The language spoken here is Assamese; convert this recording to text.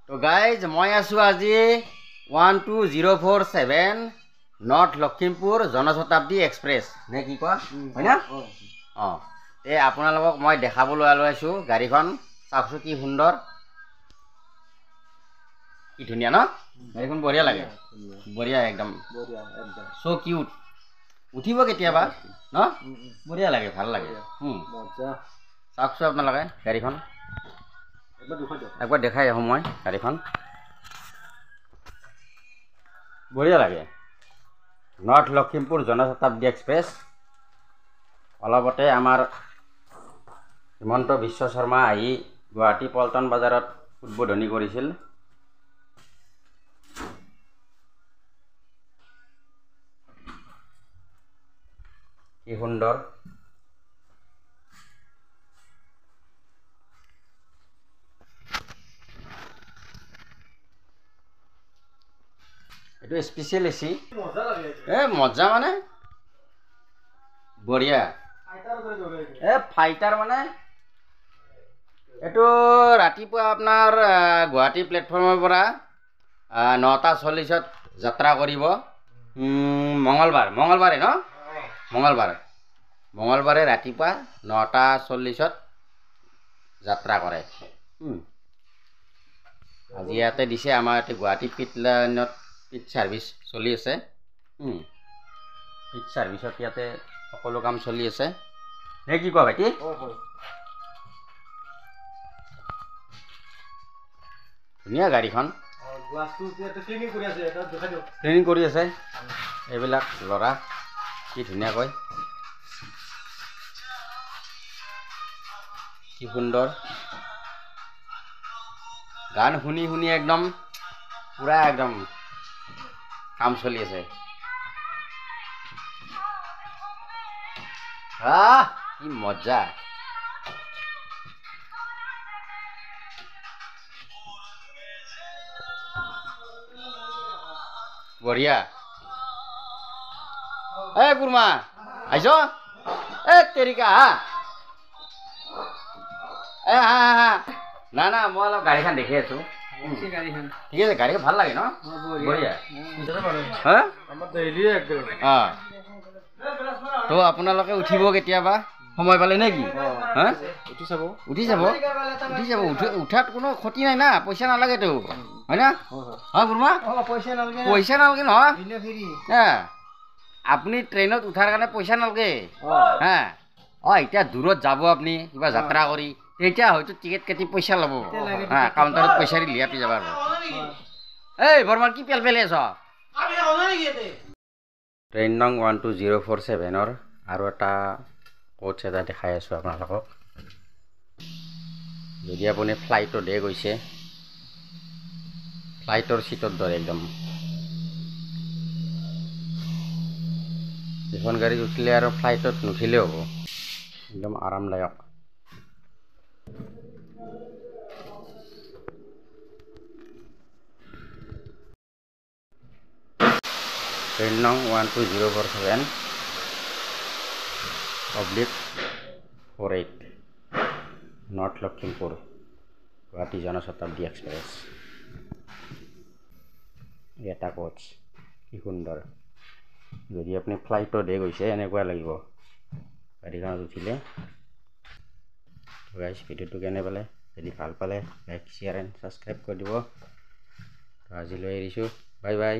তো গাইজ মই আছো আজি 12047 নৰ্থ লখিমপুৰ জনশতাব্দী এক্সপ্ৰেছ নে কি কোৱা হয় না এই আপোনালোকক মই দেখাবলৈ আছো গাড়ীখন চাওকচোন কি সুন্দৰ কি ধুনীয়া ন গাড়ীখন বঢ়িয়া লাগে বঢ়িয়া একদম সো কিউট উঠিব কেতিয়াবা ন বঢ়িয়া লাগে ভাল লাগে চাওকচোন আপোনালোকে গাড়ীখন একবাৰ দেখাই আহোঁ মই গাড়ীখন বঢ়িয়া লাগে নৰ্থ লখিমপুৰ জনশতাব্দী এক্সপ্ৰেছ অলপতে আমাৰ হিমন্ত বিশ্ব শৰ্মা আহি গুৱাহাটী পল্টন বজাৰত উদ্বোধনী কৰিছিল কি সুন্দৰ এইটো স্পেচিয়েল এচি মজা মানে বঢ়িয়া ফাইটাৰ মানে এইটো ৰাতিপুৱা আপোনাৰ গুৱাহাটী প্লেটফৰ্মৰ পৰা 9:40 যাত্ৰা কৰিব মঙলবাৰে ন মঙলবাৰে ৰাতিপুৱা 9:40 যাত্ৰা কৰে আজি ইয়াতে দিছে আমাৰ ইয়াতে গুৱাহাটী পিট লাইনত পিট সাৰ্ভিস চলি আছে পিট সাৰ্ভিসত ইয়াতে সকলো কাম চলি আছে নে কি কোৱা ভাইটি ধুনীয়া গাড়ীখন ট্ৰেইনিং কৰি আছে এইবিলাক ল'ৰা কি ধুনীয়াকৈ কি সুন্দৰ গান শুনি শুনি একদম পুৰা একদম কাম চলি আছে কি মজা বঢ়িয়া কুৰ্মা আহিছ তেৰিকা না মই অলপ গাড়ীখন দেখি আছো ঠিক আছে গাড়ীখন ভাল লাগে ন বঢ়িয়া তো আপোনালোকে উঠিব কেতিয়াবা সময় পালে নে কি উঠি যাব উঠাত কোনো ক্ষতি নাই না পইচা নালাগেতো হয় না কুৰ্মা পইচা নালাগে নহয় আপুনি ট্ৰেইনত উঠাৰ কাৰণে পইচা নালাগে এতিয়া দূৰত যাব আপুনি কিবা যাত্ৰা কৰি তেতিয়া হয়তো টিকেট কাটি পইচা ল'ব কাউণ্টাৰত পইচা দি লিয়াপি যাব এই বৰ্মাৰ কি পেলি আছ ট্ৰেইন নং 12047 আৰু এটা কোচ এটা দেখাই আছোঁ আপোনালোকক যদি আপুনি ফ্লাইটতহে গৈছে ফ্লাইটৰ চিটৰ দৰে একদম এখন গাড়ীত উঠিলে আৰু ফ্লাইটত নুঠিলেও হ'ব একদম আৰামদায়ক ট্ৰেইন নং 12047/48 নৰ্থ লখিমপুৰ গুৱাহাটী জনশতাব্দী এক্সপ্ৰেছ এটা কোচ কি সুন্দৰ যদি আপুনি ফ্লাইটতহে গৈছে এনেকুৱা লাগিব গাড়ীখনত উঠিলে গাইজ ভিডিঅ'টো কেনে পালে যদি ভাল পালে লাইক শ্বেয়াৰ এণ্ড ছাবস্ক্ৰাইব কৰি দিব আজিলৈ এৰিছোঁ বাই বাই